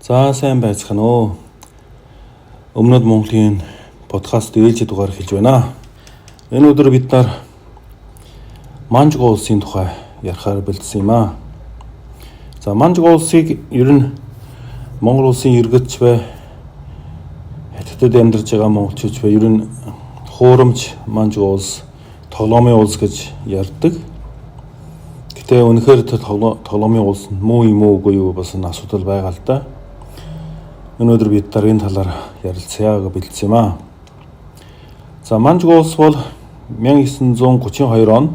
За сайн байцгаана уу. Өмнөд Монголын подкаст ээлжид дугаар хэлж байна. Энэ өдөр бид нар Манжуга улсын тухай ярихаар бэлдсэн юм аа. За Манжуга улсыг ер нь Монгол улсын иргэдч бай, хятадд амьдарч байгаа монголчууд бай, ер нь хуурамч Манжуга улс, тоглоомын улс гэж ярьдаг. Гэтэ үнэхээр тоглоомын улс муу юм уу үгүй юу бас энэ асуудал байгаа л да. Өнөөдөр бид энэ талаар ярилцъя гэж бэлдсэн юм аа. За Манжуга улс бол 1932 он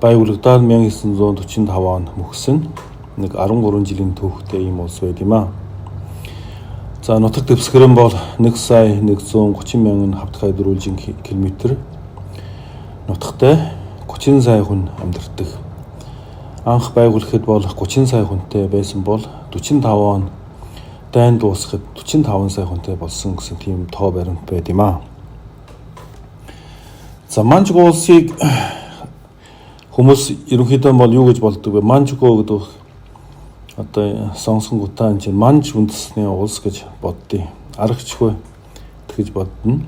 байгуулагдаад 1945 он мөхсөн нэг 13 жилийн түүхтэй ийм улс байд юм аа. За нутаг дэвсгэр нь бол 1,130 мянган хавтгай дөрвөлжин километр нутагтай 30 сая хүн амьдардаг. Анх байгуулахад бол 30 сая хүнтэй байсан бол 45 он дайнд дуусахад 45 сая хүнтэй болсон гэсэн тийм тоо баримт байд юм аа. За Манжуга улсыг хүмүүс ерөнхийдөө бол юу гэж болдог вэ? Манжуга гэдэг одоо сонсонгуудаа энэ манж үндэсний улс гэж боддیں۔ Аргачлгүй тэгж бодно.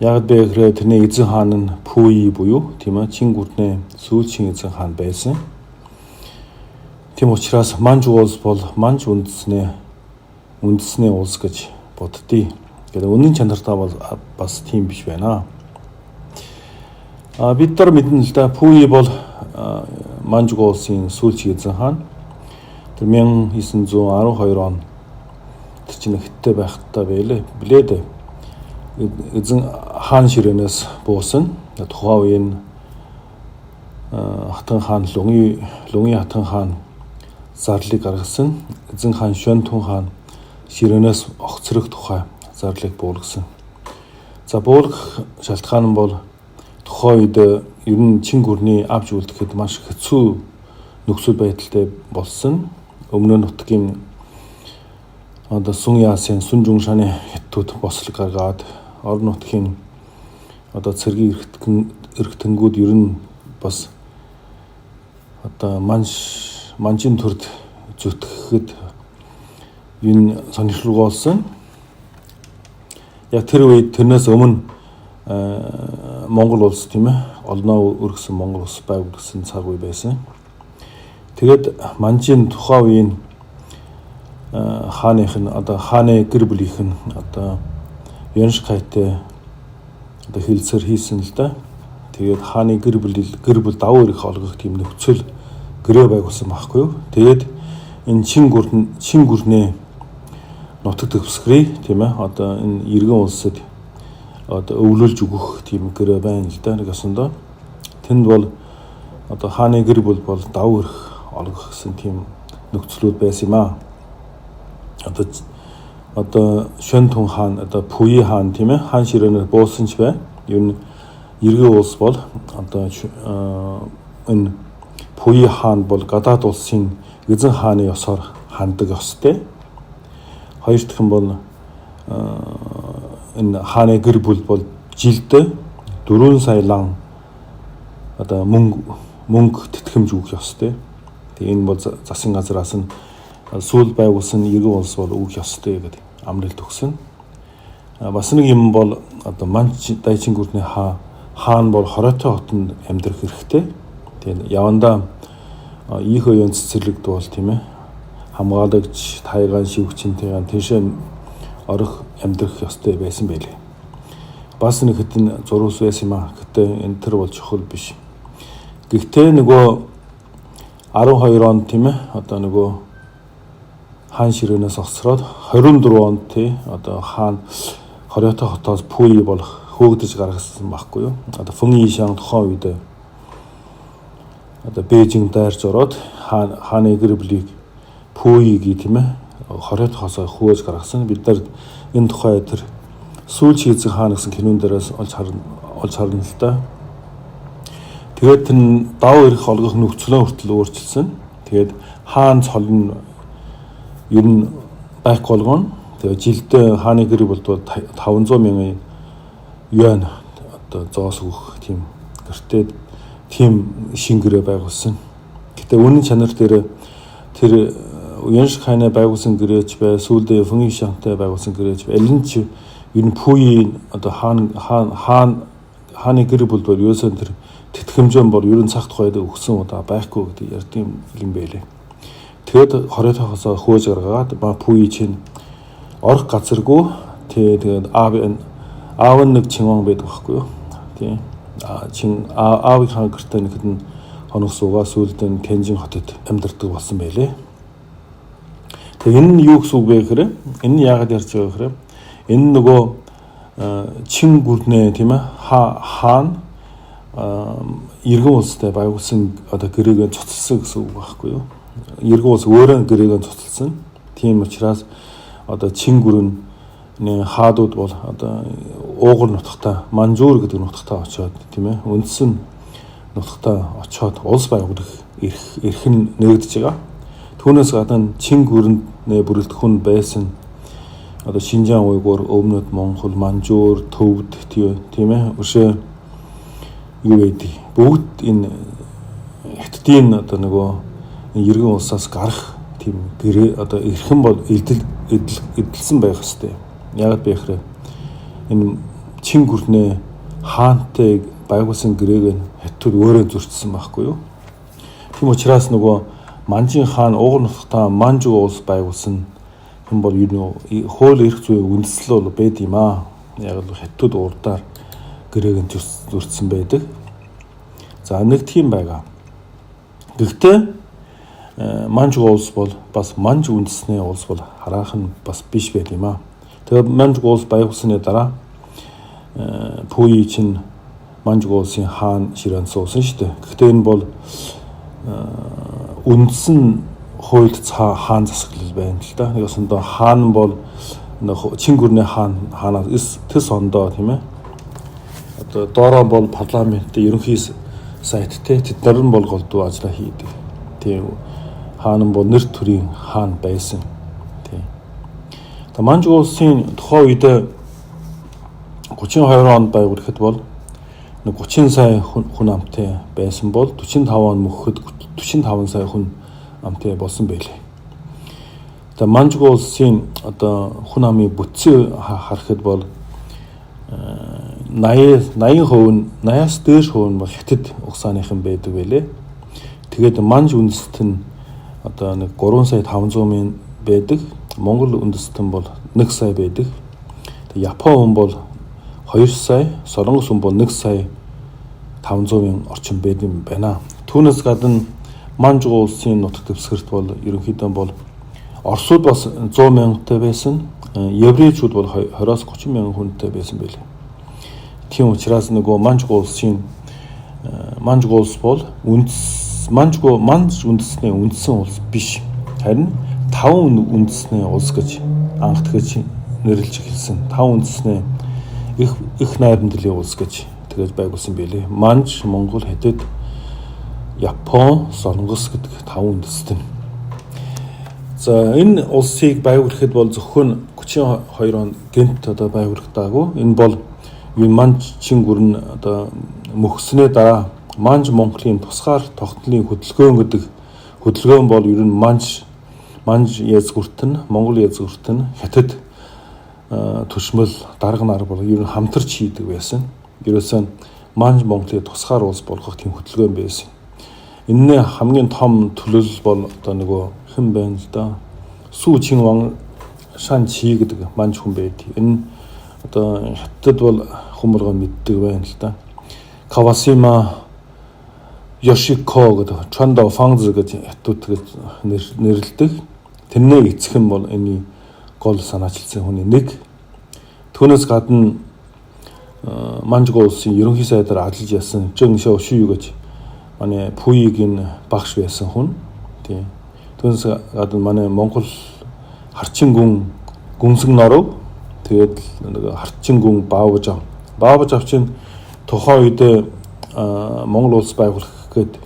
Яг бэ гэхээр тэрний эзэн хаан нь Пүи буюу тийм ээ Чин гүрний сүүлчийн эзэн хаан байсан. Тийм учраас Манжуга улс бол манж үндэсний улс гэж боддیں۔ Тэгээд үнэн чанартаа бол бас тийм биш байна. Бид нар мэднэ л да Пүи бол Манжуга улсын сүүлчийн эзэн хаан. Тэр 1912 он тэр чинь хятадтай байхдаа билээ дээ. Эзэн хаан ширээнээс буусан. Тухайн үеийн хатан хаан Лунги хатан хаан зарлыг гаргасан. Эзэн хаан Шөнтүн хаан ширээнээс огцрох тухай зарлыг буулгасан. За буулгах шалтгаан нь бол тухайн үед ер нь Чин гүрний авч үлдэхэд маш хэцүү нөхцөл байдалтай болсон. Өмнө нь нутгийн одоо Сун Ясын Сүн Жунгшаны хятадууд бослог гаргаад орон нутгийн одоо цэргийн эрхтэнгүүд ер нь бас одоо манжин төрд зүтгэхэд энэ сонирхолтой. Яг тэр үед тэрнээс өмнө Монгол улс тийм ээ олноо өргөсөн Монгол улс байгуулсан цаг үе байсан. Тэгээд манжин тухайн үеийн хааных нь одоо хааны гэр бүлийнх нь одоо Яншкайтай одоо хилцээр хийсэн л да. Тэгээд хааны гэр бүл давуу эрх олгох тийм нөхцөл гэрээ байгуулсан байхгүй юу. Тэгээд энэ Чин гүрний нутаг дэвсгэрийг тийм ээ одоо энэ иргэн улсад одоо өвлүүлж өгөх тийм гэрээ байна л да. Нэг осондоо тэнд бол одоо хааны гэр бүл бол давуу эрх олгох гэсэн тийм нөхцлүүд байсан юм аа. Одоо Шөнтүн хаан одоо Пүи хаан тийм ээ хаан ширээнээр буусан ч бай. Ер нь иргэн улс бол одоо энэ Пүи хаан бол гадаад улсын эзэн хааны ёсоор ханддаг ёстой. Хоёр дахь нь бол энэ хааны гэр бүл бол жилдээ 4 сая лан одоо мөнгө тэтгэмж өгөх ёстой. Тэгээ энэ бол засгийн газраас нь сүүл байгуулсан иргэн улс бол өгөх ёстой гэдэг амралт өгсөн. Бас нэг юм бол одоо Манж Дайчин гүрний хаан бол хоройтой хотод амьдрах хэрэгтэй. Тэгээд явандаа их оюун цэцэрлэгд бол тийм ээ хамгаалагч тайгаан шивгчинтэйгэн тийшээ орох амьдрах ёстой байсан байлээ. Бас нэг хэдэн зурус байсан юм аа. Гэтэ энэ төр бол чухал биш. Гэхдээ нөгөө 12 он тийм ээ одоо нөгөө хаан ширээнээс огцроод 24 онд тий одоо хаан хоройтой хотоос Пүи бол хөөгдөж гаргасан байхгүй юу. Одоо Фэн Ийшан тухайн үед одоо Бээжинг дайрч ороод хааны гэр бүлийг Пүигийг тийм ээ хоройтой хотоос хөөж гаргасан. Бид нар энэ тухай тэр сүүлчийн эзэн хаан гэсэн кинон дээрээс олж харна л да. Тэгээд тэр давуу эрх олгох нөхцөлөө хүртэл өөрчилсөн. Тэгээд хаан цол нь ер нь байхгүй болгоно. Тэгээд жилдээ хааны гэр бүл 500 мянган юан одоо зоос өгөх тийм гэртээ тийм шин гэрээ байгуулсан. Гэтэ үнэн чанар дээр тэр Уянших хайны байгуулсан гэрээч бай, сүүлдээ Фүнгийн шантай байгуулсан гэрээч бай. Алин ч ер нь Пүүийн одоо хааны гэр бүл бол ерөөсөө тэр тэтгэмжэн бол ерөн цаг тухайд өгсөн удаа байхгүй гэдэг ярьдаг юм байлээ. Тэгэд хоройтойхоос хөөж гаргаад Пүүи чинь орох газаргүй тэгээд аав нэг чингон байдаг байхгүй юу. Тийм. Аавын хаан гэртээ нэхэд нь хоног суугаа сүүлд нь Тэнжин хотод амьдардаг болсон байлээ. Тэгээ энэ нь юу гэсэн үг вэ гэхээр энэ нь яагаад ярьж байгаа гэхээр энэ нөгөө чин гүрнээ тийм ээ хаан иргэн улстай байгуулсан одоо гэрээгээ цуцлсан гэсэн үг байхгүй юу. Иргэн улс өөрөө гэрээгээ цуцлсан. Тийм учраас одоо чин гүрэн хаадууд бол одоо уугар нутагтаа Манжуур гэдэг нутагтаа очиод тийм ээ үндсэн нутагтаа очиод улс байгуулах эрх нь нэгдэж байгаа. Түүнээс гадна чин гүрэнээ бүрэлдэхүүн байсан одоо Шинжаан уйгур, Өвнөд Монгол, Манжуур, Төвд тийм ээ өшөө юу гэдэг бүгд энэ Хятадын одоо нөгөө иргэн улсаас гарах тийм гэрээ одоо эрхэм бол эдэлсэн байх хэвээр. Яг би ихрэ энэ чин гүрнээ хаантай байгуулсан гэрээг нь Хятад өөрөө зөрчсөн байхгүй юу. Тийм учраас нөгөө Манжин хаан уугар нутагтаа Манжуу улс байгуулсан юм бол юу хууль эрх зүйн үндэслэл бол байд юм аа. Яг л Хятад урдаар гэрээг нь зөрчсөн байдаг. За нэг тийм байгаа. Гэхдээ Манжуу улс бол бас Манж үндэсний улс бол хараахан бас биш байд юм аа. Тэгээд Манжуу улс байгуулсны дараа Пүүи чинь Манжуу улсын хаан ширээн суусан шүү дээ. Гэхдээ энэ бол үндсэн хуульд хаан засаглал байна л да. Нэгсэндээ хаан бол чин гүрний хаанаас тэс ондоо тийм ээ. Одоо доороо бол парламентын ерөнхий сайттэй тэд нар нь бол голдуу ажиллаа хийдэг. Тийм хаан бол нэр төрийн хаан байсан. Тийм. Тэгээ Манжуу улсын тухайн үед 32 онд байгуулахад бол 30 сая хүн амтай байсан бол 45 он мөхөд 45 сая хүн амтай болсон байлээ. Тэгээ Манжуу улсын одоо хүн амын бүтцийг харахад бол 80%-аас дээш хувь нь бол Хятад угсааныхан байдаг байлээ. Тэгээд Манж үндэстэн нь одоо нэг 3 сая 500 мянган байдаг. Монгол үндэстэн бол 1 сая байдаг. Тэгээд Япон хүн бол 2 сая, Солонгос хүн бол 1 сая 500 мянган орчим байд юм байна. Түүнээс гадна Манжуу улсын нутаг дэвсгэрт бол ерөнхийдөө бол Оросууд бас 100 мянгатай байсан. Еврейчүүд бол 20-30 мянган хүнтэй байсан байлээ. Тийм учраас нөгөө Манжуу улс бол Манж үндэсний үндсэн улс биш. Харин 5 үндэсний улс гэж анх тэгэж нэрлэж эхэлсэн. 5 үндэсний их найрамдлын улс гэж тэгэж байгуулсан байлээ. Манж, Монгол, Хятад, Япон, Солонгос гэдэг 5 үндэстэн. За энэ улсыг байгуулахад бол зөвхөн 32 он гэнт одоо байгуулагдаагүй. Энэ бол Манж чин гүрэн одоо мөхснээ дараа Манж Монголын тусгаар тогтнолын хөдөлгөөн гэдэг хөдөлгөөн бол ер нь Манж язгүрт нь Монгол язгүрт нь Хятад төшмөл дарга нар бол ер нь хамтарч хийдэг байсан. Ерөөсөө Манж Монголын тусгаар улс болгох тийм хөдөлгөөн байсан. Энэний хамгийн том төлөөлөл бол одоо нөгөө хэн байна л да. Сүү Чинван Шан Чи гэдэг Манж хүн байдаг. Энэ одоо Хятад бол хүмүүргөө мэддэг байна л да. Кавасима Yoshiko гэдэг Чондо Фангз гэж Хятад гэж нэрлэдэг. Тэрний эцэг нь бол энэ гол санаачилсан хүний нэг. Түүнээс гадна Манжуу улсын ерөнхий сайдаар ажиллаж ясан Жэн Шоуши гэж манай Пүүигийн багш байсан хүн. Тийм. Түүнээс гадна манай Монгол Харчин гүнсэг норов тэгээд нэг Харчин гүн Баавжав чинь тухайн үед Монгол улс байгуулах гээд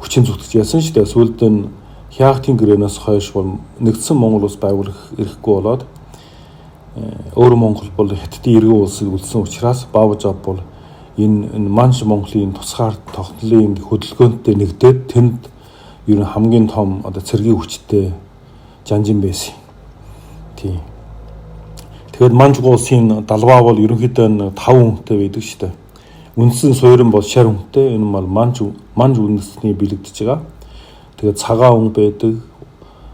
хүчин зүтгэж ясан шүү дээ. Сүүлд нь Хяахтын гэрээнээс хойш бол нэгдсэн Монгол улс байгуулах эрхгүй болоод өөр Монгол бол Хятадын иргэн улсыг үлдсэн учраас Баавжав бол энэ Манж Монголын тусгаар тогтнолын хөдөлгөөнтэй нэгдээд тэнд ер нь хамгийн том одоо цэргийн хүчтэй жанжин байсан. Тийм. Тэгээд Манжуг улсын далбаа бол ерөнхийдөө 5 хүнтэй байдаг шүү дээ. Үндсэн суурин бол шар хүнтэй. Энэ бол манж үндэсний бэлэгдэж байгаа. Тэгээд цагаан хүн байдаг.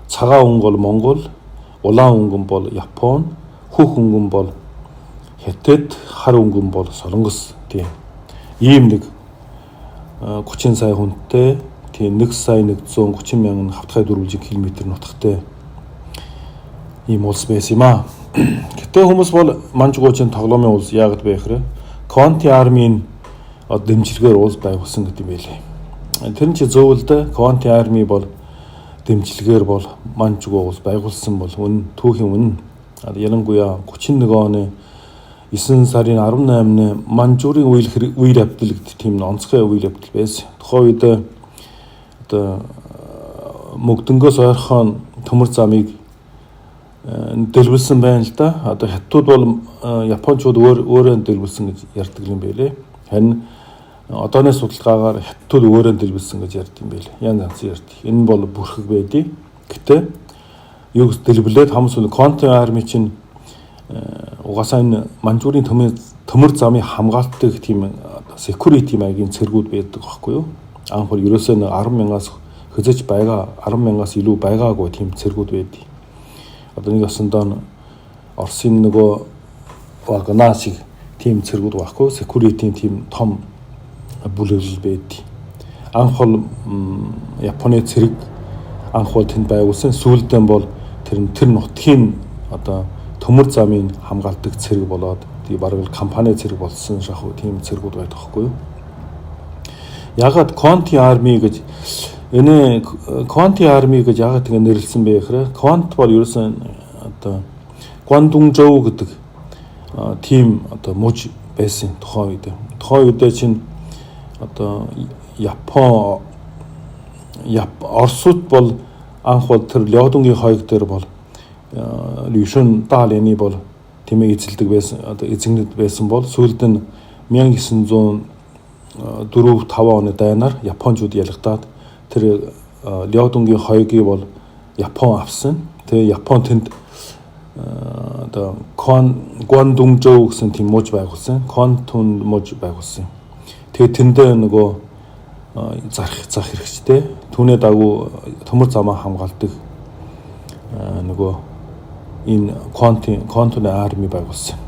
Цагаан хүн бол Монгол, улаан өнгөн бол Япон, хөх өнгөн бол Хятад, хар өнгөн бол Солонгос. Тийм. Ийм нэг 30 сая хүнтэй, тийм 1 сая 130 мянган хавтгай дөрвөлжин километр нутагтай ийм улс байсан юм аа. Гэтэ хүмүүс бол Манжугуудын тоглоомын улс яагаад бэ гэхээр Конти армийн дэмжлэгээр улс байгуулсан гэдэг юм байлээ. Тэр нь ч зөв л дээ. Конти арми бол дэмжлэгээр бол Манжуг улс байгуулсан бол түүхийн үнэн. Ялангуяа 31 оны 9 сарын 18-ны Манжурын үйл явдал гэдэг тийм онцгой үйл явдал байсан. Тухайн үед одоо мөгдөнгөөс ойрхон төмөр замыг дэлбэлсэн байна л да. Одоо хятадууд бол японочууд өөрөө дэлбэлсэн гэж ярьдаг юм байлээ. Харин одооны судалгаагаар хятадууд өөрөө дэлбэлсэн гэж ярьдаг юм байлээ. Янз янз ярьдаг. Энэ бол бүрхэг байдгийг. Гэтэ юу дэлбэлээд хамсуу Конти арми чинь угаасаа энэ Манжурын төмөр замыг хамгаалдаг тийм security маягийн цэргүүд байдаг байхгүй юу? Анх бол ерөөсөө 10 мянгаас хөзөж байгаа 10 мянгаас илүү байгаагүй тийм цэргүүд байдаг. Одоо нэг осондоо Оросын нөгөө Вагнер шиг тийм цэргүүд байхгүй security тийм том бүлэглэл байдаг. Анх бол Японы цэрэг анх бол тэнд байгуулсан. Сүүлдээ бол тэр нутгийн одоо төмөр замын хамгаалдаг цэрэг болоод тий бараг компани цэрэг болсон шахуу тийм цэргүүд байдаг байхгүй юу? Ягаад Конти арми гэж энэ Конти арми гэж ягаад ингэ нэрлсэн бэ гэхээр Конт бол ерөөсөн одоо Гуандунжоу гэдэг тийм одоо муж байсан тухайн үед. Тухайн үед чинь одоо Оросууд бол анх бол тэр Лёдунгийн хойг дээр бол Лүшүн Далины бол тэмээ эзэлдэг байсан одоо эзэгнэд байсан бол сүүлд нь 1904-5 оны дайнаар Япончууд ялгадаад тэр Лёдунгийн хойгийг бол Япон авсан. Тэгээ Япон тэнд одоо Гуандунжоу гэсэн тийм муж байгуулсан. Контун муж байгуулсан. Тэгээ тэндээ нөгөө зах хэрэгчтэй түүний дагуу төмөр замаа хамгаалдаг нөгөө энэ Контуны арми байгуулсан.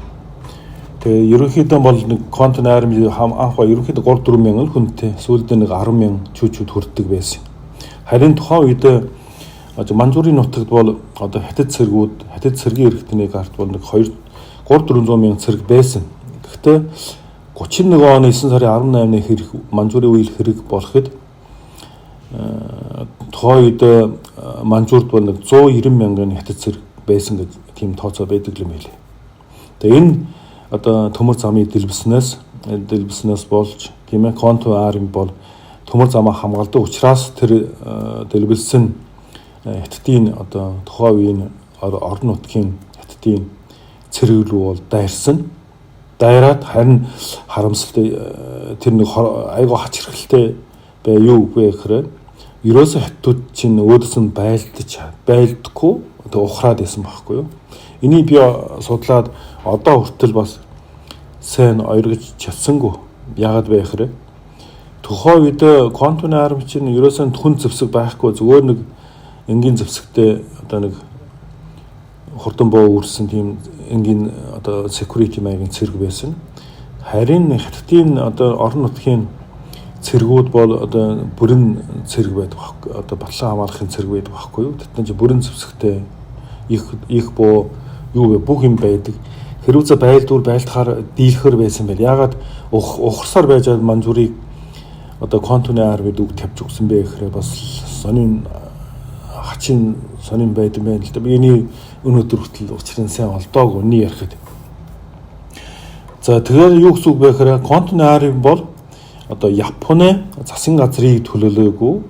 Тэгээ ерөнхийдөө бол нэг Контуны арми анх ба ерөнхийдөө 3-4 мянган хүнтэй сүүлдээ нэг 10 мянган чүүчүүд хүрдэг байсан. Харин тухайн үед Манжурын нутагт бол одоо хятад цэргийн иргэдний карт бол нэг 3-400 мянган цэрэг байсан. Гэхдээ 31 оны 9 сарын 18-ны хэрэг Манжурын үйл хэрэг болоход тухайн үед Манжурд бол нэг 190 мянган хятад цэрэг байсан гэж тийм тооцоо байдаг юм билээ. Тэгээ энэ одоо төмөр замыг дэлбэснээс болж тийм ээ Конти арми бол төмөр замаа хамгаалдаг учраас тэр дэлбэлсэн хятадын одоо тухайн үеийн орон нутгийн хятадын цэрэг рүү бол дайраад харин харамсалтай тэр нэг айгаа хачирхалтай бай юу вэ гэхээр ерөөсөө хятадууд чинь өөдөөс нь байлдаггүй одоо ухраад байсан байхгүй юу. Энийг би судлаад одоо хүртэл бас сайн ойлгож чадсангүй. Яагаад вэ гэхээр тухайн үед Контуны арми чинь ерөөсөө хүн зэвсэг байхгүй зүгээр нэг энгийн зэвсэгтэй одоо нэг хурдан боо үрсэн тийм энгийн одоо security маягийн цэрэг байсан. Харин хятадын одоо орон нутгийн цэргүүд бол одоо бүрэн цэрэг байдаг байхгүй одоо батлан хамгаалахын цэрэг байдаг байхгүй юу. Тэд чинь бүрэн зэвсэгтэй их боо юу вэ бүх юм байдаг. Хэрвээ байлдвар байлтахаар дийлхэр байсан байл. Ягаад ухарсаар байж Манжурыг одоо Контуны армид үг тавьж өгсөн бэ гэхээр бас сонин байд юм байна л да. Миний өнөөдөр хүртэл учрын сайн олдоог үний ярихад. За тэгэхээр юу гэсэн үг бэ гэхээр Контуны арми бол одоо Японы засгийн газрыг төлөөлөөгүй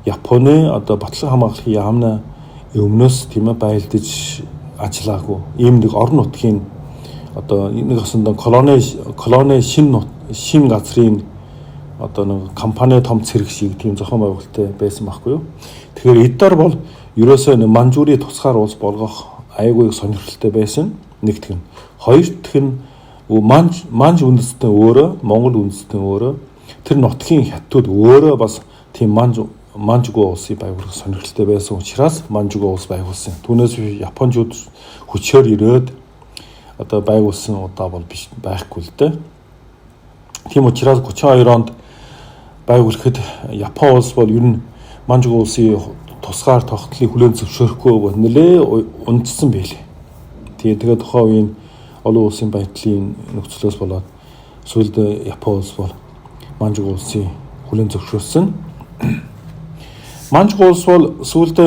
Японы одоо батлан хамгаалахын яамна өмнөөс тийм ээ байлдаж ажиллаагүй ийм нэг орон нутгийн одоо нэг осондоо колони шин газрын одоо нэг компани том цэрэг шиг тийм зохион байгуулалттай байсан байхгүй юу. Тэгэхээр эдгээр бол ерөөсөө манжуурийн тусгаар улс болгох айгүй сонирхолтой байсан. Нэгтгэн. Хоёр дахь нь манж үндэстэн өөрөө, Монгол үндэстэн өөрөө тэр нутгийн хятадууд өөрөө бас тийм манжгүй улсыг байгуулах сонирхолтой байсан учраас манжгүй улс байгуулсан. Түүнээс Япончууд хүчээр ирээд одоо байгуулсан удаа бол биш байхгүй л дээ. Тийм учраас 32 онд байгуулахад Япон улс бол ер нь манжгүй улсын тусгаар тогтолцоог хүлээн зөвшөөрөхгүй нэлээ унтсан байлээ. Тэгээд тухайн үеийн олон улсын байдлын нөхцлөөс болоод сүүлд Япон улс бол манжгүй улсыг хүлээн зөвшөөрсөн. Манжгүй улс бол сүүлд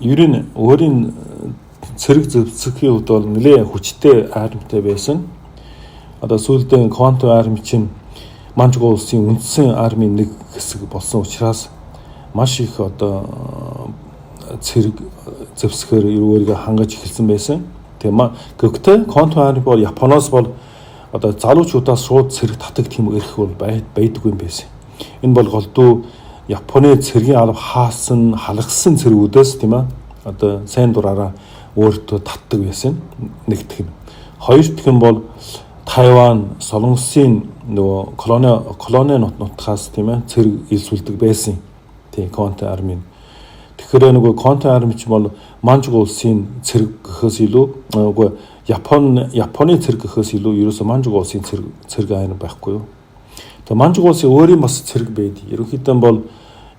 ер нь өөрийн цэрэг зэвсгийн хувьд бол нэлээ хүчтэй армитай байсан. Одоо сүүлд Квантун арми чинь манжгүй улсын үндсэн армийн нэг хэсэг болсон учраас маш их одоо цэрэг зэвсгээр өөрийгөө хангаж эхэлсэн байсан. Гэхдээ Квантун арми бол Японоос бол одоо залуучуудаас шууд цэрэг татах тийм эрх бол байдаггүй юм байсан. Энэ бол голдуу Японы цэргийн алба хаасан, халахсан цэргүүдээс тийм ээ одоо сайн дураараа өөртөө татдаг байсан. Нэгдэх нь. Хоёр дахь нь бол Тайван, Солонгосын нөгөө колони нутгаас тийм ээ цэрэг илсүүлдэг байсан. Тийм Квантун арми. Тэгэхээр нөгөө Квантун арми ч бол манжгүй улсын цэрэг гэхээс илүү үгүй Японы цэрэг гэхээс илүү ерөөсөө манжгүй улсын цэрэг айн байхгүй юу. Тэгээ манжгүй улсын өөрийн бас цэрэг байд. Ерөнхийдөө бол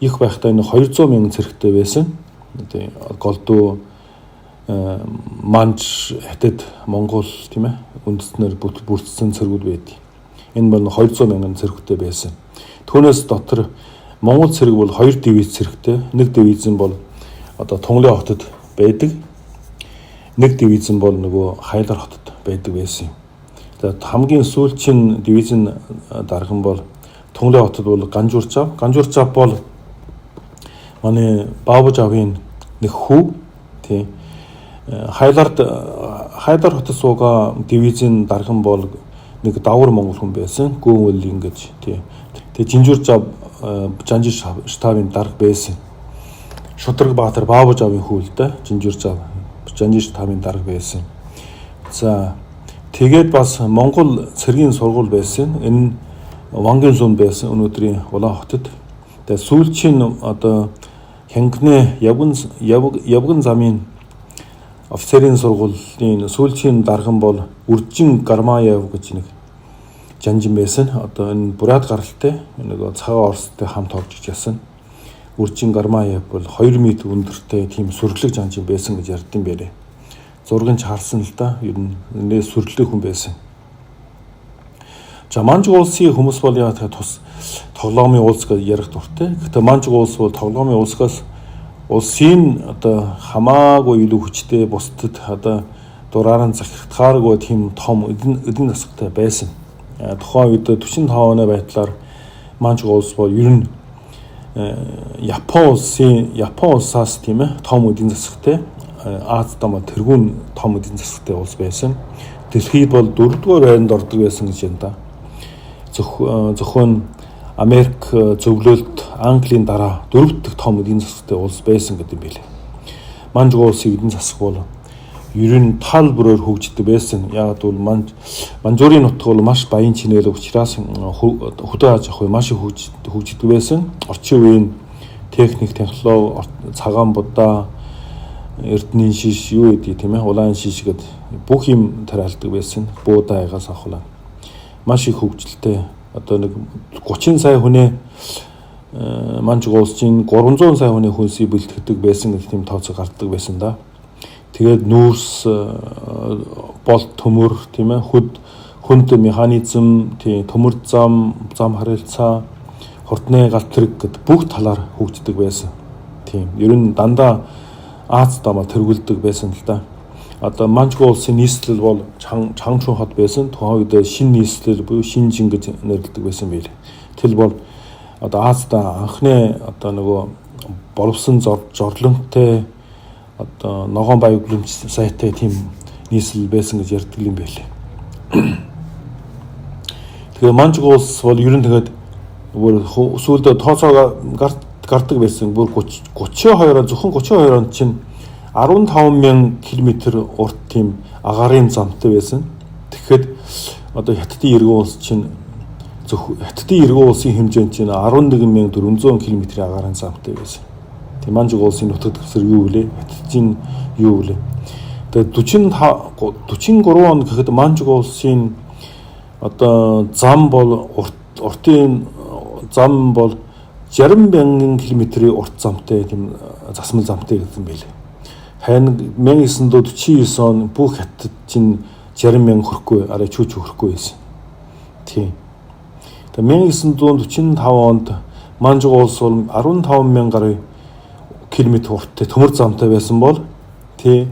их байхдаа энэ 200 мянган цэрэгтэй байсан. Тэгээ голдуу манж хятад Монгол тийм ээ үндэстнэр бүрдсэн цэргүүд байдаг. Энэ бол 200 мянган цэрэгтэй байсан. Түүнээс дотор Монгол цэрэг бол 2 дивиз цэрэгтэй. Нэг дивиз нь бол одоо Тунгалин хотод байдаг. Нэг дивиз нь бол нөгөө Хайлар хотод байдаг байсан. Тэгээд хамгийн сүүлчийн дивизийн дарга нь бол Тунгалин хотод бол Ганжуурчав. Ганжуурчав бол манай Баабаж авийн нэг хүү тийм Хайлар хотод суугаа дивизийн дарган бол нэг давар монгол хүн байсан. Гүнвэлийн гэж тийм. Тэгээ Жинжуурчав Жанжи штабын дарга байсан. Шудраг Баатар Баабаж авийн хүү л дээ. Жинжуурчав Жанжи штабын дарга байсан. За тэгээд бас Монгол цэргийн сургууль байсан. Энэ Вангийн сум байсан өнөөдрийн Улаан хотод. Тэгээд сүүлчийн одоо Хянгны явган замын офицерийн сургуулийн сүүлчийн дарган бол Үржин Гармаев гэж нэг жанжин байсан. Одоо энэ бураад гаралтай нэг цагаан орстой хамт орж ижсэн. Үржин Гармаев бол 2 м өндөртэй тийм сүрлэг жанжин байсан гэж ярьдсан байлээ. Зургийн харсан л да. Ер нь нэ сүрлэг хүн байсан. За манжгүй улсын хүмүүс бол яа тус тоглоомын улс гэж ярих дуртай. Гэхдээ манжгүй улс бол тоглоомын улсгаас улсын одоо хамаагүй илүү хүчтэй бусдад одоо дураараа захирахтааргүй тийм том эдийн засагтай байсан. Тухайн үед 45 оны байдлаар манжгүй улс бол ер нь Япон улсаас тийм ээ том эдийн засагтай Азад дама тэргүүн том эдийн засагтай улс байсан. Дэлхийд бол 4-р байранд ордог байсан гэж байна да. Зөвхөн Америк зөвлөлт Английн дараа 4 дахь том эдийн засагтай улс байсан гэдэг юм билээ. Манжгүй улсын эдийн засаг бол ер нь тал бүрээр хөгждөг байсан. Яг бол манжуурийн нутаг бол маш баян чинэл учраас хөдөө аж ахуй маш их хөгждөг байсан. Орчин үеийн техник, технологи, цагаан будаа, эрдэнийн шиш юу гэдэг тийм ээ, улаан шиш гэд бүх юм тариалдаг байсан. Буудаягаас авахлаа. Маш их хөгжилтэй. Одоо нэг 30 сая хүнээ манжгүй улсын 300 сая хүнээ хүнсийг бэлтгэдэг байсан гэх тийм тооцоо гардаг байсан да. Тэгээд нүүрс бол төмөр тийм ээ хүнд механизм тийм төмөр зам харилцаа хурдны галт тэрэг гэд бүх талаар хөгждөг байсан. Тийм ер нь дандаа Аз дама тэргүүлдэг байсан л да. Одоо манжгүй улсын нийслэл бол Чангчун хот байсан. Тухайн үед шинэ нийслэл буюу Шинжин гэж нэрлэдэг байсан байл. Тэл бол одоо Азда анхны одоо нөгөө боловсон зорлонтой одоо ногоон баягуулмж сайтай тийм нийслэл байсан гэж ярьдаг юм байлээ. Тэгээ манжгүй улс бол ер нь тэгээд сүүлдээ тооцоогоо гардаг байсан. Бүр 32 зөвхөн 32 онд чинь 15,000 км урт тийм агаарын замтай байсан. Тэгэхэд одоо Хятадын иргэн улс чинь Хятадын иргэн улсын хэмжээнд чинь 11,400 км агаарын замтай байсан. Тийм Манжуг улсын нутаг дэвсгэр юу вэ? Хятадын юу вэ? Тэгээд 43 он гэхэд Манжуг улсын одоо зам бол уртын зам бол 60,000 км урт замтай тийм засмал замтай гэсэн байлээ. Харин 1949 он бүх Хятад чинь 60,000 хүрэхгүй арай чүүч хүрэхгүй байсан. Тийм. Тэгээд 1945 онд Манжуг улс бол 15,000 гаруй км урттай төмөр замтай байсан бол тий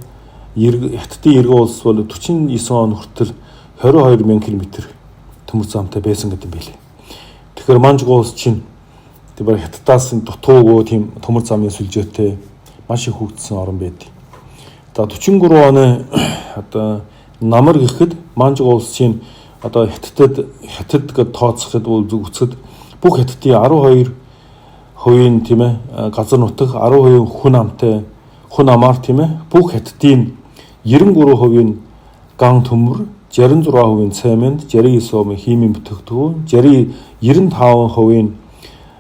Хятадын иргэн улс бол 49 он хүртэл 22,000 км төмөр замтай байсан гэдэг юм билээ. Тэгэхээр Манжуг улс чинь тэр Хятадаас дутуугүй тийм төмөр замын сүлжээтэй маш их хөгжсөн орн байдаг. За 43 оны одоо намар гэхэд Манжуг улсын одоо Хятад гэд тооцоход үзэхэд бүх Хятадын 12% тийм ээ газар нутаг 12% хүн амаар тийм ээ бүх Хятадын 93% ган төмөр, 66% цемент, 69% химийн бүтээгдэхүүн, 95%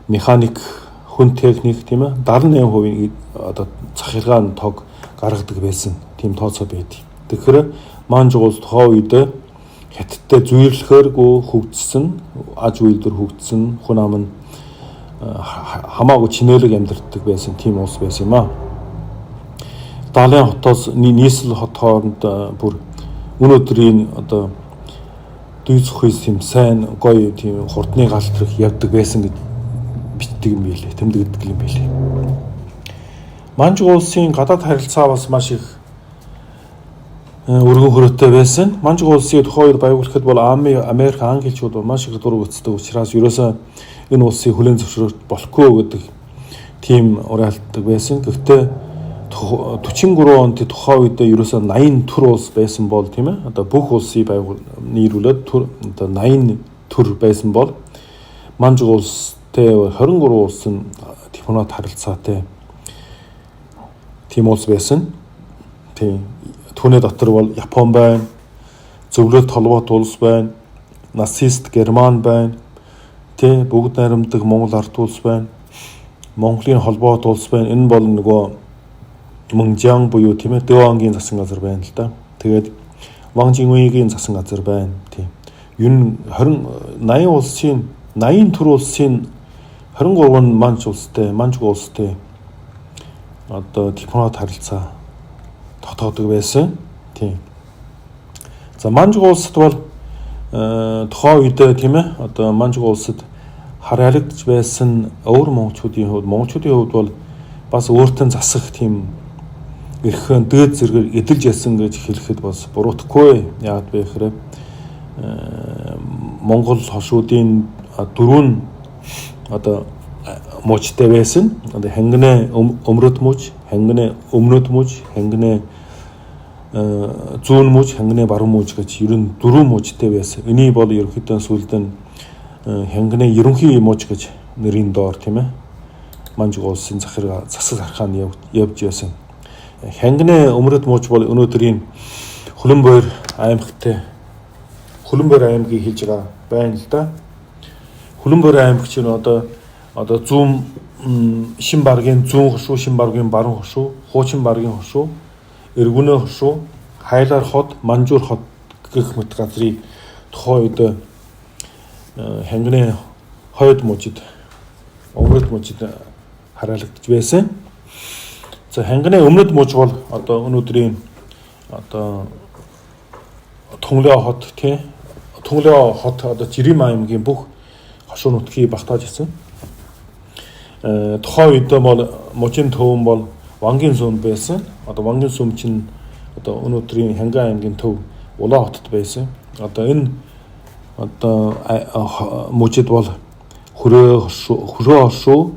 механик, хүн техник тийм ээ 78% одоо захиргааны тог гаргадаг байсан тийм тооцоо байдаг. Тэгэхээр Манжуг улс тухайн үед Хятадтай зүйрлэхээргүй хөгжсөн, аж үйлдвэр хөгжсөн, хүн ам нь хамаагүй чинэлэг амьдардаг байсан тийм улс байсан юм аа. Далайн хотоос нийслэл хот хооронд бүр өнөөдрийн одоо дүйц хүйс тийм сайн гоё тийм хурдны галтрах явдаг байсан гэж битдэг юм билээ, тэмдэгддэг юм билээ. Манжуг улсын гадаад харилцаа бас маш их өргөн хүрээтэй байсан. Манжуг улсын тухайн үед баягуулахад бол Америк англичууд маш их дург өцдөг учраас ерөөсөө энэ улсыг хүлээн зөвшөөрөх болохгүй гэдэг тийм уриалдаг байсан. Гэхдээ 43 онд тухайн үед ерөөсөө 80 төр улс байсан бол тийм ээ одоо бүх улсыг нийлүүлээд одоо 80 төр байсан бол Манжуг улстай 23 улс нь дипломат харилцаатай тийм улс байсан. Тийм түүний дотор бол Япон байна, зөвлөлт холбоот улс байна, нацист Герман байна, тий бүгд найрамдаг Монгол ард улс байна, Монголын холбоот улс байна. Энэ бол нөгөө Мөнжан буюу тийм ээ Дэвангийн засан газар байна л да. Тэгээд Ван Жинвигийн засан газар байна. Тийм. Ер нь 80 улсын 80 төр улсын 23 нь Манжуг улстай одоо дипломат харилцаа тогтоодог байсан. Тийм. За Манжуг улсад бол тухайн үед тийм ээ одоо Манжуг улсад харьяалагдж байсан өөр монголчуудын хувьд бол бас өөртөө засах тийм эрхэн дээд зэрэг эдэлж ясан гэж хэлэхэд бас буруутахгүй. Яагаад вэ гэхээр Монгол хошуудын дөрвөн одоо мужтай байсан. Одоо хангинэ өмрөд муж, хангинэ өмнөд муж, хангинэ зүүн муж, хангинэ баруун муж гэж ер нь дөрвөн мужтай байсан. Энийг бол ерөнхийдөө сүүлд нь хангинэ ерөнхий муж гэж нэрийн доор тийм ээ Манжуг улсын засаг харахаанд явж байсан. Хангинэ өмнөд муж бол өнөөдрийн Хөлбөмбөр аймгийг хэлж байгаа байна л да. Хөлбөмбөр аймаг чинь одоо зүүн шин баргийн зүүн хошуу, шин баргийн баруун хошуу, хуучин баргийн хошуу, эргүнэ хошуу, хайлаар хот, манжуур хот гэх мэт газрыг тухайн үед хангинэ хойд мужид, өмнөд мужид харьяалагдж байсан. За хангинэ өмнөд муж бол одоо өнөөдрийн одоо Тунлаа хот тий Тунлаа хот одоо Жирим аймгийн бүх хошуу нутгийг багтааж ирсэн. Тухайн үед бол мужийн төв бол Вангийн сүм байсан. Одоо Вангийн сүм чинь одоо өнөөдрийн Хангай аймгийн төв Улаан хотод байсан. Одоо энэ одоо мужид бол хөрөө хошуу,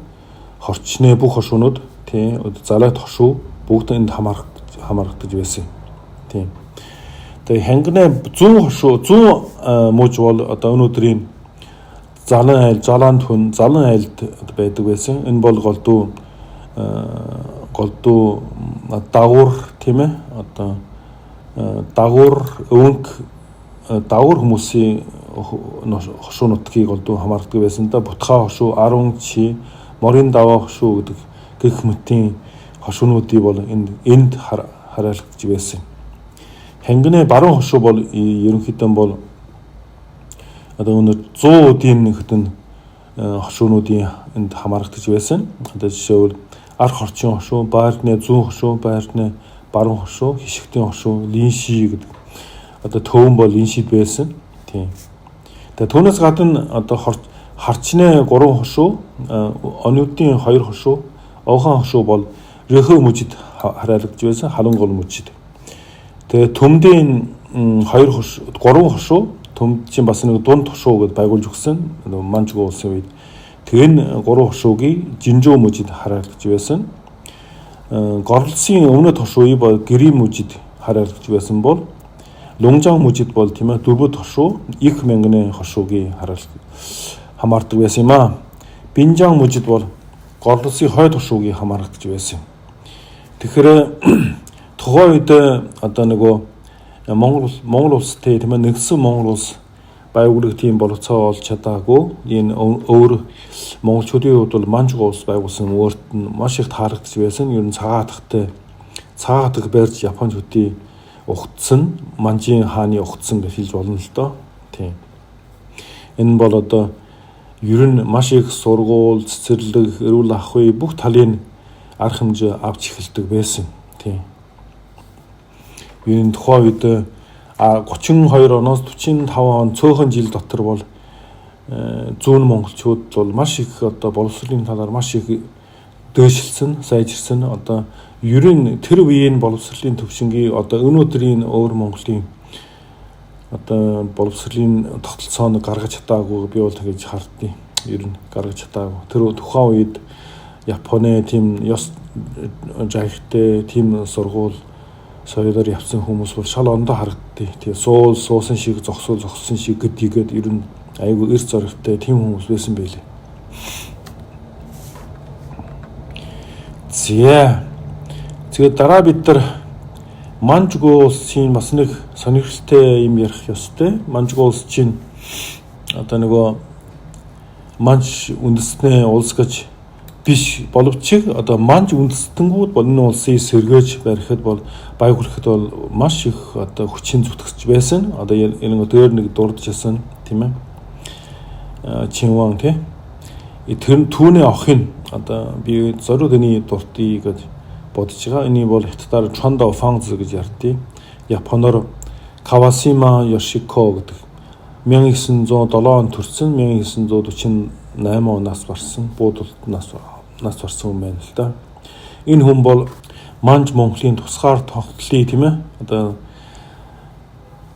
хорчны бүх хошуунууд тий залайт хошуу бүгд энд хамаарагдаж байсан. Тийм. Тэгээ хангины зүүн хошуу, зүүн муж бол одоо өнөөдрийн залан айлд байдаг байсан. Энэ бол голдуу голдуу дагуур тийм ээ одоо дагуур өвөнг дагуур хүмүүсийн хошуу нутгийг голдуу хамаардаг байсан да. Бутхаа хошуу, Арван чи, Морин даваа хошуу гэдэг гэх мэтийн хошуунуудыг бол энд хараалгаж байсан. Хангины баруун хошуу бол ерөнхийдөө бол одоо өнөр 100 үдийн хөтөн хошуунуудын энд хамаарагдаж байсан. Одоо жишээлбэл арх орчин хошуу, байрны зүүн хошуу, байрны баруун хошуу, хишигтийн хошуу, линши гэдэг. Одоо төвөн бол линшид байсан. Тийм. Тэгээ түүнээс гадна одоо харчны 3 хошуу, онуудын 2 хошуу, овхон хошуу бол рөхөө мужид хараалгаж байсан, халуун гол мужид. Тэгээ төмдийн 2 хошуу, 3 хошуу, төмд чинь бас нэг дунд хошуу гэдээ байгуулж өгсөн. Манчгуу улсын үед. Тэгээ энэ 3 хошуугийн жинжүү мужид хараалгаж байсан. Горлсын өмнөд хошууи бол гэрийн мужид хараалгаж байсан бол Лунжаан мужид бол тийм ээ дөрвөд хошуу, их мянганы хошуугийн хамаардаг байсан юм аа. Бинжаан мужид бол горлсын хойд хошуугийн хамаардаг байсан. Тэгэхээр тухайн үед одоо нөгөө Монгол улстэй тийм ээ нэгсэн Монгол улс байгуулах тийм болцоо олж чадаагүй. Энэ өөр монголчуудын хувьд бол Манчгуу улс байгуулсан өөрт нь маш их таалагдж байсан. Ер нь цагаатах барьж Япончуудын ухтсан, Манжийн хааны ухтсан гэж хэлж болно л доо. Тийм. Энэ бол одоо ер нь маш их сургууль, цэцэрлэг, эрүүл ахуй бүх талын арга хэмжээ авч эхэлдэг байсан. Тийм. Энэ тухайн үед 32 оноос 45 он цөөхөн жил дотор бол зүүн монголчууд бол маш их одоо боловсролын талаар маш их дээшилсэн, сайжирсан. Одоо ер нь тэр үеийн боловсролын төвшингийн одоо өнөөдрийн өөр Монголын одоо боловсролын тогтолцооныг гаргаж чадаагүй би бол тэгж хардیں۔ Ер нь гаргаж чадаагүй. Тэр тухайн үед Японы тийм ёс жаахтай тийм сургууль соёлоор явсан хүмүүс бол шал ондоо харагдтыг. Тэгээ суусан шиг зогссон шиг гэдгээд ер нь айгүй эрс зоригтой тийм хүмүүс байсан байлээ. Тэгээд дараа бид нар Манчгуу улсын бас нэг сонирхолтой юм ярих ёстой. Манчгуу улс чинь одоо нөгөө Манч үндэстний улс гэж биш боловч одоо Манч үндэстэнгүүд бол энэ улсыг сэргээж барихад бол байгуулахад бол маш их одоо хүчин зүтгэж байсан. Одоо энэ дээр нэг дурдчихсан тийм ээ. Чинван тий. Тэр түүний охин одоо би зориуд энэ дуртыг гэж бодож байгаа. Энэ бол хятадаар Чондо Фангз гэж ярьдیں۔ Японоор Кавасима Ёшико гэдэг 1907 онд төрсэн, 1948 оноос барсан, буудалд нас барсан хүн байна л да. Энэ хүн бол Манж Монголын тусгаар тогтлын тийм ээ. Одоо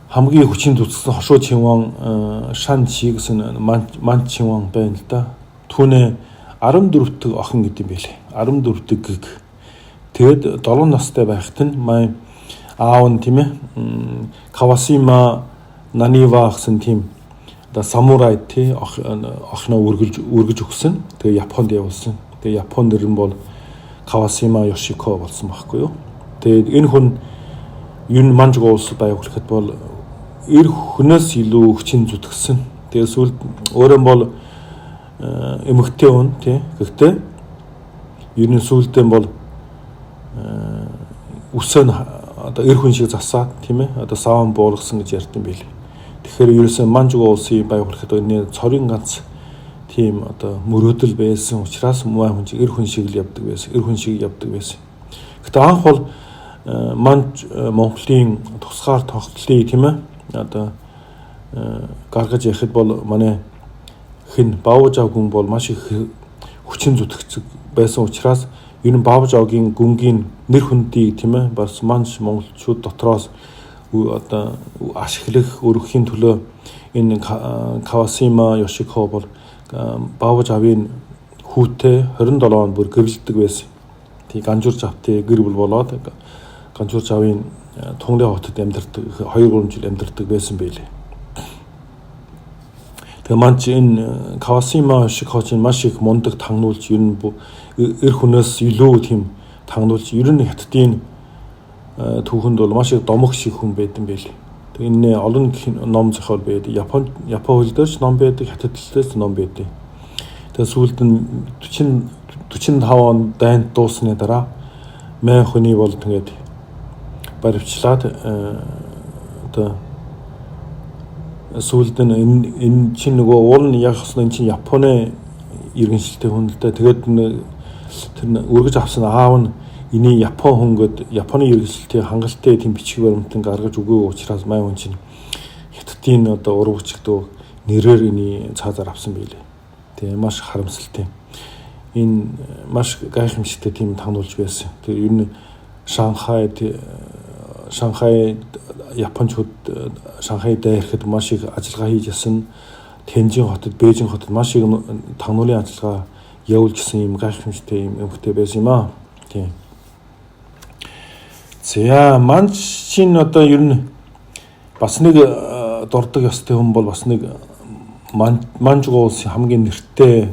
хамгийн хүчин зүтгэсэн хошуу Чинван Шан Чи гэсэн Манч Чинван байна л да. Түүний 14 дэх охин гэдэм байлээ. 14 дэх гэг. Тэгэд 7 настай байхад нь маань аав нь тийм ээ Кавасима Нанива гэсэн тийм одоо самурай тий охиноо үргэж өгсөн. Тэгээ Японд явуулсан. Тэгээ Японд дэрэн бол Кавасима Ёшико болсон байхгүй юу. Тэгээд энэ хүн юу Манчгуу улс байгуулахад бол эр хүнээс илүү хүчин зүтгэсэн. Тэгээ сүүлд өөрөө бол эмэгтэй хүн тий. Гэхдээ ер нь сүүлдээ бол үсэн одоо эр хүн шиг засаад тийм ээ одоо саван буулгасан гэж ярьдсан байлээ. Тэгэхээр ерөөсөн Манчгуу улсыг байгуулахад энэ цорын ганц тийм одоо мөрөөдөл байсан учраас муу хүн эр хүн шиг л явдаг байсан. Эр хүн шиг явдаг байсан. Гэтэ анх бол Манч Монголын тусгаар тогтлыг тийм ээ одоо гаргаж яхад бол манай хин Баавжаа гүн бол маш их хүчин зүтгэж байсан учраас ер нь Баавжаагийн гүнгийн нэр хүндийг тийм ээ бас Манч монголчууд дотроос одоо ашиглах өргөхийн төлөө энэ Кавасима Ёшико бол Баавжаавын хүүтэй 27 он бүр гэрлэлдэг байсан. Тэг Ганжуур завтай гэр бүл болоод Ганжуур завын Тунгарын хотод амьдардаг 2-3 жил амьдардаг байсан байлээ. Тэгээ манч энэ Кавасима шиг хожин маш их мундаг тагнуулж ер нь эр хүнээс илүү тийм тагнуулж ер нь хятадын түүхэнд бол маш их домог шиг хүн байсан байл. Тэгээ энэ олон ном зохиол байдаг. Япон хэл дээрч ном байдаг, хятад хэлээс ном байдаг. Тэгээ сүүлд нь 45 он дайнд дуусны дараа мэн хүний бол тэгээд баривчлаад одоо сүүлд нь энэ чинь нөгөө уул нь яг хэвээр энэ чинь Японы иргэншилтэй хүн л дээ. Тэгээд тэр үргэж авсан аав нь энийг Япон хүн гээд Японы иргэншилтэй хангалттай тийм бичиг баримтан гаргаж өгөө учраас май хүн чинь хятадын одоо ураг хүчтэй нэрээр энийг цаазаар авсан байлээ. Тэгээ маш харамсалтай. Энэ маш гайхамшигтай тийм тагнуулж байсан. Тэр ер нь Шанхай Япончууд Шанхай дайрахад маш их ажиллагаа хийж ясан. Тэнжин хотод, Бээжин хотод маш их тагнуулын ажиллагаа явуулжсэн юм гайхамшигтай юм эмхтэй байсан юм аа. Тийм. За манчин одоо ер нь бас нэг дурдаг ёстой хүн бол бас нэг манжгоо улсын хамгийн нэртэй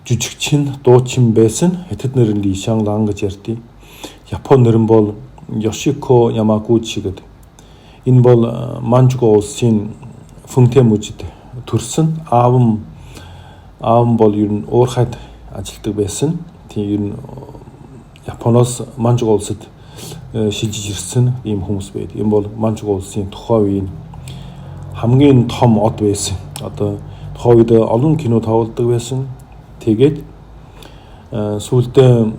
жүжигчин, дуучин байсан. Хятад нэр нь Ли Шанлан гэж ярьдیں۔ Япон нэр нь бол Yoshiko Yamaguchi гэдэг. Энэ бол Манжгоо улсын Фүнтэй мужид төрсөн. Аав нь бол ер нь уурхайд ажилладаг байсан. Тийм ер нь Японоос Манжгоо улсад шилжиж ирсэн ийм хүмүүс байдаг. Энэ бол Манжгоо улсын тухайн үеийн хамгийн том од байсан. Одоо тухайн үед олон кино тоглодог байсан. Тэгээд сүүлдээ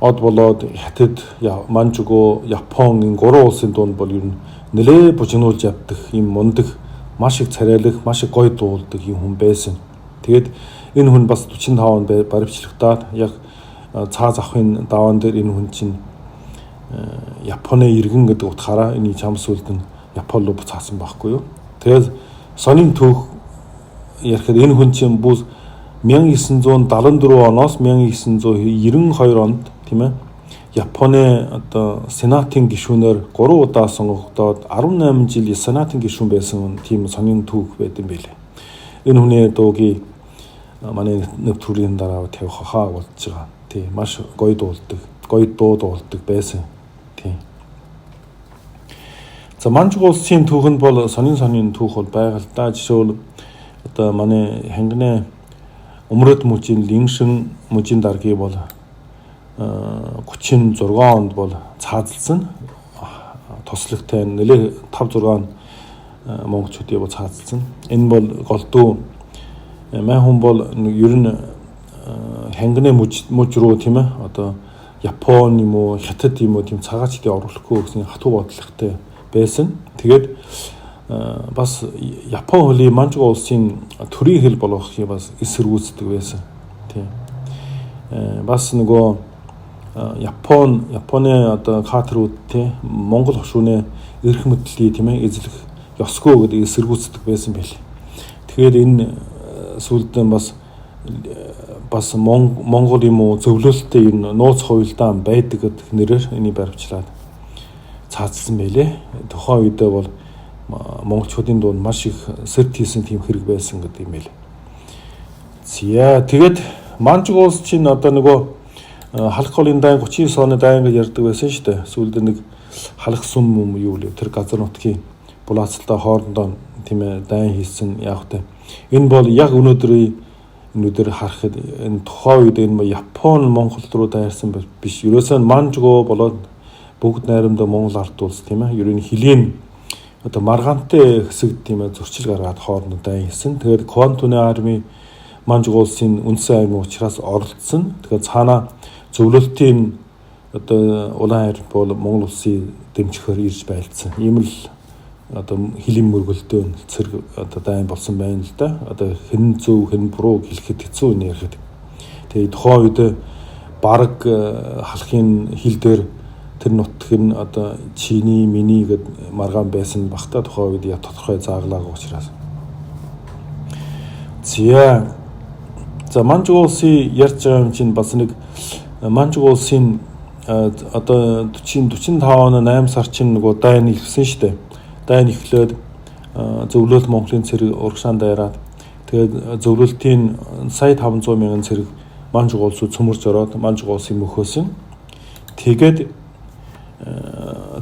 од болоод Хятад, Манжгоо, Япон энэ гурван улсын дунд бол ер нь нэлээ бужигнуулж явдаг ийм мундаг, маш их царайлах, маш их гоё дуулдаг юм хүн байсан. Тэгээд энэ хүн бас 45 он баривчлагдаад яг цааз авахын даваан дээр энэ хүн чинь Японы иргэн гэдэг утгаараа энэ чам сүлдэн Япон руу буцаасан байхгүй юу. Тэгээд сонин түүх ярихад энэ хүн чинь бүр 1974 оноос 1992 онд тийм ээ Японы одоо сенатын гишүүнээр 3 удаа сонгогдоод 18 жил сенатын гишүүн байсан тийм сонин түүх байт юм билээ. Энэ хүний дуугийг манай нэвтрүүлгийн дараа тавих хаа болж байгаа. Тийм маш гоё дуулдаг, гоё дуу дуулдаг байсан. Тийм. За Манжгоо улсын түүхэнд бол сонин түүх бол байгаа л да. Жишээл одоо манай хангины Өмнөд мужийн Линшин мужийн даргийг бол 36 онд бол цаазалсан. Туслагтай нэлээ 5-6 монголчуудыг бол цаазалсан. Энэ бол голдуу мэн хүн бол ер нь хангины муж руу тийм ээ одоо Япон юм уу Хятад юм уу тийм цагаачдыг оруулахгүй гэсэн хатуу бодлоготой байсан. Тэгээд бас Япон хөлийн Манжгоо улсын төрийн хэл болох юм бас эсэргүүцдэг байсан. Тийм. Бас нөгөө Японы одоо катерууд тийм Монгол хошууны эрх мэдлийг тийм ээ эзлэх ёсгүй гэдэг эсэргүүцдэг байсан байл. Тэгэхээр энэ сүүлдээ бас Монгол юм уу зөвлөлттэй ер нь нууц хуйлдаан байдаг гэдэг нэрээр энийг баривчлаад цаацсан байлээ. Тухайн үедээ бол монголчуудын дунд маш их сэрт хийсэн тийм хэрэг байсан гэдэг юм байл. За тэгээд Манжгоо улс чинь одоо нөгөө халах голын дайн 39 оны дайн гэж ярьдаг байсан шүү дээ. Сүүлдээ нэг халах сүм юм юу вэ? Тэр газар нутгийн булаацалтай хоорондоо тийм ээ дайн хийсэн явахтай. Энэ бол яг өнөөдөр харахад энэ тухайн үед энэ Япон Монгол руу дайрсан биш. Ерөөсөө Манжгоо болоод бүгд найрамдаа Монгол ард улс тийм ээ. Ерөөний хилийн одоо маргаантай хэсэгт тийм ээ зөрчил гаргаад хоорондоо дайн хийсэн. Тэгээд Квантуны арми Манжгоо улсын үндсэн арми учраас оролцсон. Тэгэхээр цаана зөвлөлтийн одоо улаан арми бол Монгол улсын дэмжихөөр ирж байлцсан. Ийм л одоо хилийн мөргөлдөөн цэрэг одоо дайн болсон байна л да. Одоо хэн зөв хэн буруу хэлэхэд хэцүү нэ ярихад. Тэгээ тухайн үед бараг халахын хил дээр тэр нутг нь одоо Чиний, Миний гэд маргаан байсан багтаа тухайн үед тодорхой зааглаагаа учраас. За Манжгоо улсын ярьж байгаа юм чинь бас нэг Манжгоо улсын одоо 45 оны 8 сар чинь нөгөө дайн ихсэн шүү дээ. Дайн ихлээд зөвлөлт Монголын цэрэг урагшаанд дайраад тэгээд зөвлөлтийн сая 500 мянган цэрэг Манж улсууд цөмөрж ороод Манж улсын мөхөөсөн. Тэгээд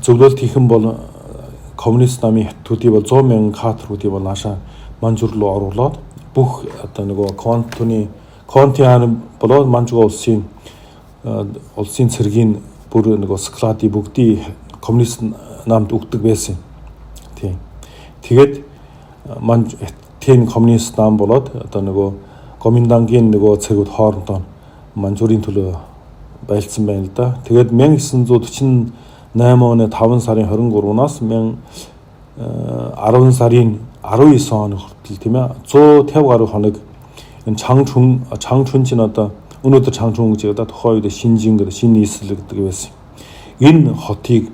зөвлөлт хийхэн бол коммунист намын хятадуудыг бол 100 мянган кадруудыг бол наашаа Манж руу оруулаад бүх одоо нөгөө контиан болоод Манж улсын цэргийн бүр нөгөө складыг бүгдийг коммунист намд өгдөг байсан. Тийм. Тэгээд Манжтын коммунист нам болоод одоо нөгөө Гоминдангийн нөгөө цэргүүд хоорондоо Манжурын төлөө байлцсан байна л да. Тэгээд 1948 оны 5 сарын 23-наас 10 сарын 19 хоног хүртэл тийм ээ 150 гаруй хоног энэ Чангчун чинь одоо өнөөдөр Чангчун гэж одоо тухайн үед Шинжин гэдэг шинэ нийслэл гэдэг байсан. Энэ хотыг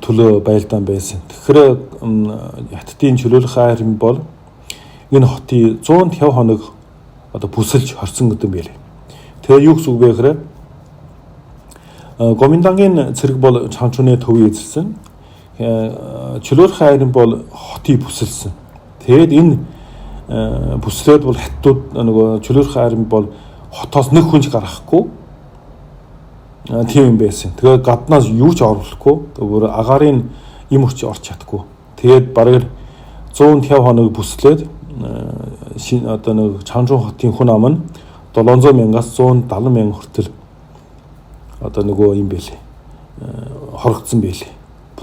төлөө байлдаан байсан. Тэгэхээр хятадын чөлөөлөх хайрын бол энэ хотыг 150 хоног одоо бүсэлж хорсон гэдэг юм байлээ. Тэгээ юу гэсэн үг вэ гэхээр Гоминдангийн цэрэг бол Чангчуны төвийг эзэлсэн. Чөлөөлөх хайрын бол хотыг бүсэлсэн. Тэгээд энэ бүслээд бол хятадууд нөгөө чөлөөлөх хайрын бол хотоос нэг хүнч гаргахгүй тийм юм байсан. Тэгээд гаднаас юу ч оруулахгүй өөр агарын юм орч чадахгүй. Тэгээд бараг 150 хоног бүслээд одоо нэг Чангчун хотын хүн ам нь 700 мянгаас 170 мянган хүртэл одоо нөгөө юм байлээ. Хорогдсон байлээ.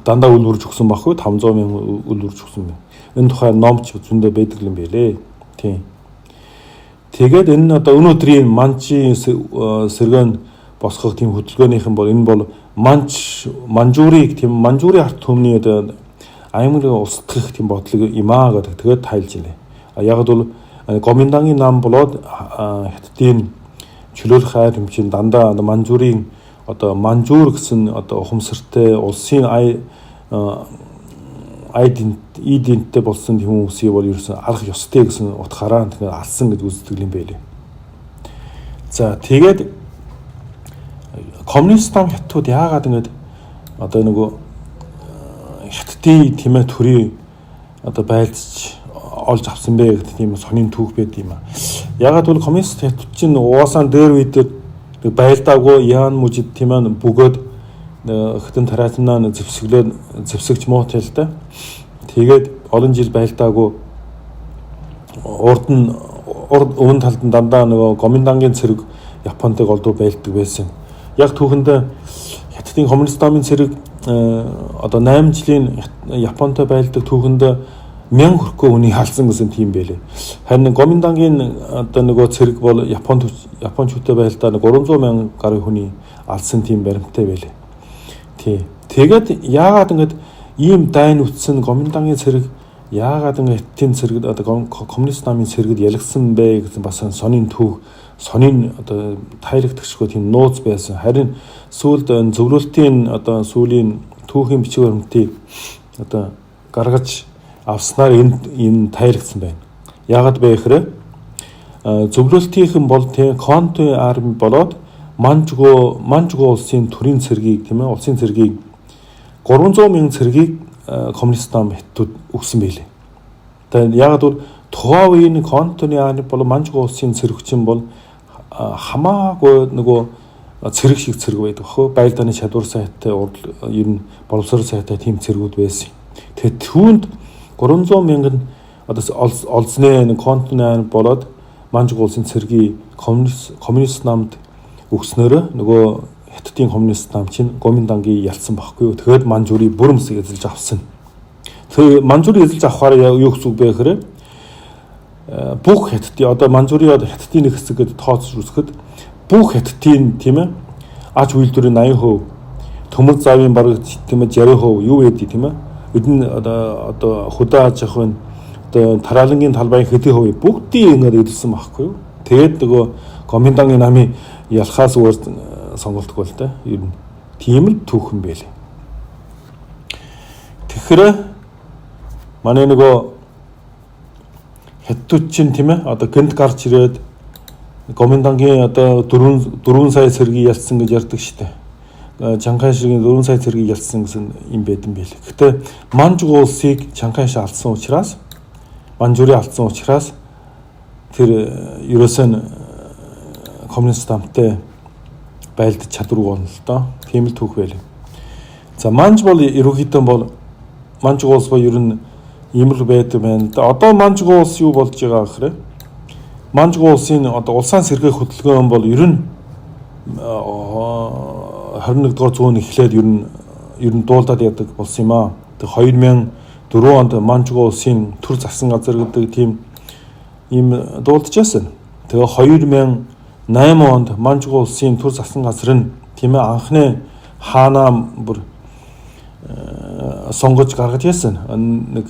Дандаа үлвэрж өгсөн баггүй 500 мянган үлвэрж өгсөн байна. Энэ тухай номч зөндөө байдаг юм байлээ. Тийм. Тэгээд энэ одоо өнөөдрийн Манжийн сэргэн босгох тийм хөдөлгөөнийхэн бол энэ бол Манжуурийг тийм Манжуурийн ард түмний одоо аймаг устгах тийм бодлого юм аа гэдэг тэгээд тайлж илээ. Яг бол Гоминдангийн нам болоод хятадын чөлөөлөх хайр хэмжээнд дандаа Манжуурийн одоо Манжуур гэсэн одоо ухамсартай улсын иденттэй болсон хүмүүсийг бол ерөөсөн арах ёстой гэсэн утгаараа тэгээд алсан гэж үздэг юм байлээ. За тэгээд коммунист нам хятадууд яагаад ингэж одоо нөгөө хятадын тиймээ төрийн одоо байлцж олж авсан бэ гэдэг тийм сонин түүх байд юм аа. Яагаад бол коммунист хятад чинь угаасаа дээр үед байлдаагүй яан мужид тийм ээ бөгөөд хятад тариатнаа зэвсэгч муутай л да. Тэгээд олон жил байлдаагүй урд өвөн талд нь дандаа нөгөө Гоминдангийн цэрэг Японтой голдуу байлдаг байсан. Яг түүхэндээ хятадын коммунист намын цэрэг одоо 8 жилийн Японтой байлдаг түүхэндээ 1000 хүрэхгүй хүний халсан гэсэн тийм байлээ. Харин Гоминдангийн одоо нөгөө цэрэг бол Япончуудтай байлдаа 300 мянган гаруй хүний алсан тийм баримттай байлээ. Тий. Тэгээд яагаад ингэж ийм дайн үтсэн Гоминдангийн цэрэг яагаад ингэ хятадын цэрэг одоо коммунист намын цэрэгд ялгсан бэ гэсэн бас сонин түүх сонин одоо тайлагдчихгүй тийм нууц байсан. Харин сүүлд зөвлөлтийн одоо сүүлийн түүхийн бичиг баримтыг одоо гаргаж авснаар энэ тайлагдсан байна. Яагаад бэ гэхээр зөвлөлтийнхэн бол тийм контуи арми болоод Манжго улсын төрийн цэргийг тийм ээ улсын цэргийг 300 мянган цэргийг коммунист нам хятадууд өгсөн байлээ. Тэгээд яагаад бол тухайн үеийн контуны арми бол Манжго улсын цэрэгчин бол хамаагүй нөгөө цэрэг шиг цэрэг байдаг хөө байлдааны чадвар сайтай ер нь боловсрол сайтай тийм цэргүүд байсан. Тэгээд түүнд 300 мянган олзны контуны болоод Манжго улсын цэргийг коммунист намд өгснөөрөө нөгөө хятадын коммунист нам чинь Гоминдангийн ялсан байхгүй юу. Тэгээд Манжурыг бүрэмс эзэлж авсан. Тэгээд Манжурыг эзэлж авахаар юу гэсэн үг бэ гэхээр бүх хятадын одоо Манжурын хятадын нэг хэсэг гэдэг тооцож үзэхэд бүх хятадын тийм ээ ач үйлдвэрийн 80%, төмөр завын бараг тийм ээ 60% юу гэдэг тийм ээ эдэн одоо хөдөө аж ахуйн одоо тараалангийн талбайн хэдийн хувь бүгдийг ингэж эдэлсэн байхгүй юу. Тэгээд нөгөө Гоминдангийн намын ялхаас өөр сонголтгүй л да. Ер нь тийм л түүхэн байлээ. Тэгэхээр манай нөгөө хятадууд чинь тийм ээ одоо гэнт гарч ирээд Гоминдангийн одоо 4 сая цэргийг ялсан гэж ярьдаг штэ. Чанкайшгийн 4 сая цэргийг ялсан гэсэн юм байдсан байл. Гэтэ Манжуг улсыг Чанкайш алдсан учраас Манжурыг алдсан учраас тэр ерөөсөө коммунист хамттай байлдаж чадваргүй болно л доо. Тийм л түүх байл. За Манж бол ерөнхийдөө бол Манжуг улс бол ер нь ийм л байдаг байна. Одоо Манжуг улс юу болж байгаа гэхээр Манжуг улсын одоо улсаан сэргээх хөтөлбөр бол ер нь 21 дугаар зууны эхлээд ер нь дуулдаад яадаг болсон юм аа. Тэг 2004 онд Манжуг улсын төр засгийн газар гэдэг тийм ийм дуулдчихсан. Тэгээ 2008 онд Манжуг улсын төр засгийн газар нь тийм ээ анхны хаанаа бүр сонгож гаргаж яасан. Нэг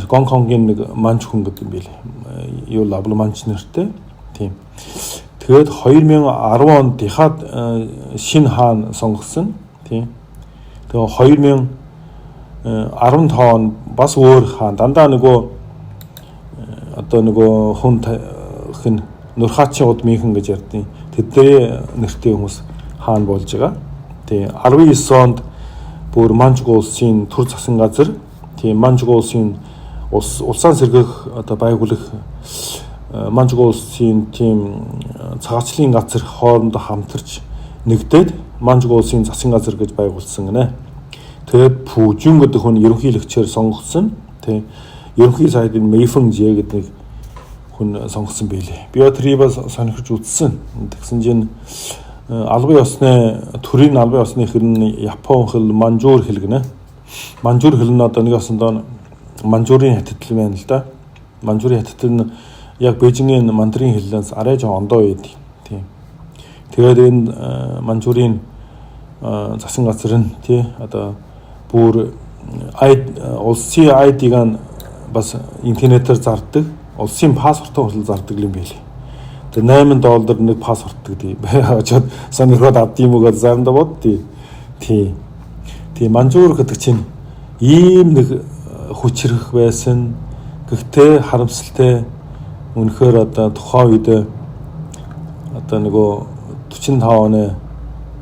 Гонконгийн нэг манж хүн гэдэг юм билээ. Юу лавл манж нэртэй. Тийм. Тэгээд 2010 онд Дихад шинэ хаан сонгосон. Тийм. Тэгээ 2015 онд бас өөр хаан дандаа нөгөө одоо нөгөө хүн хин Нурхаачийн удмынхан гэж ярьдیں۔ Тэдний нэртэй хүмүүс хаан болж байгаа. Тийм. 19 онд бүр Манжуг улсын төр засгийн газар тийм Манжуг улсын улсаан сэргээх одоо байгуулах Манжуг улсын тийм цагаачлалын газар хоорондоо хамтарч нэгдээд Манжуг улсын засгийн газар гэж байгуулсан гинэ. Тэгээд Пүжүн гэдэг хүн ерөнхийлөгчөөр сонгогдсон. Тийм ерөнхий сайдын Мэйфэн Жэ гэдэг хүн сонгосон байлээ. Би тэрийг сонирхож үзсэн. Тэгсэн чинь албан ёсны төрийн албан ёсны хэр нь Япон хэл Манжуур хэл гинэ. Манжуур хэл нь одоо нэг ясандаа Манжуурын хятадл байна л да. Манжуурын хятадл нь яг Бээжингийн мандрын хэлнээс арай жоо ондоо үед. Тийм. Тэгээд энэ Манжуурын засгийн газар нь тий одоо бүр улсын ID-г бас интернетээр зардаг. Улсын паспортоо хүртэл зардаг юм байли. Тэгээ $8 нэг паспорт гэдэг очоод сонирхоод авдсан юм уу гэж заримдаа боддیں۔ Тий. Манжуур гэдэг чинь ийм нэг хүчрэх байсан. Гэхдээ харамсалтай үнэхээр одоо тухайн үед одоо нөгөө 45 оны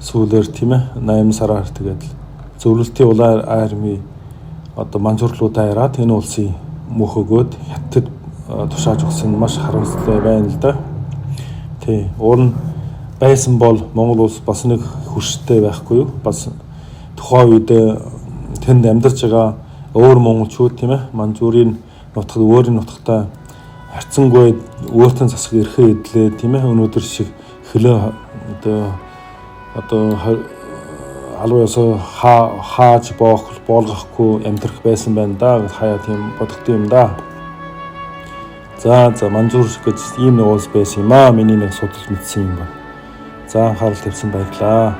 сүүлээр тийм ээ 8 сараар тэгээд зөвлөлтийн улаан арми одоо манжуурлуудаа яраад энэ улсын мөнх өгөөд хятад тушааж өгсөн маш харамсалтай байна л да. Тий. Уул нь байсан бол Монгол улс бас нэг хөрштэй байхгүй юу? Бас тухайн үед тэнд амьдарч байгаа өөр монголчууд тийм ээ Манжуурын нутагт өөрийн нутагтаа харьцангуй өөртөө засаг эрхээ эдлээ тийм ээ өнөөдөр шиг хөлөө одоо албан ёсоо хааж боолгохгүй амьдрах байсан байна да гэж хаяа тийм бодогдсон юм да. За Манжуур гэж ийм нэг улс байсан юм аа. Миний нэг судал мэдсэн юм байна. За анхаарал тавьсан баярлалаа.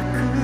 く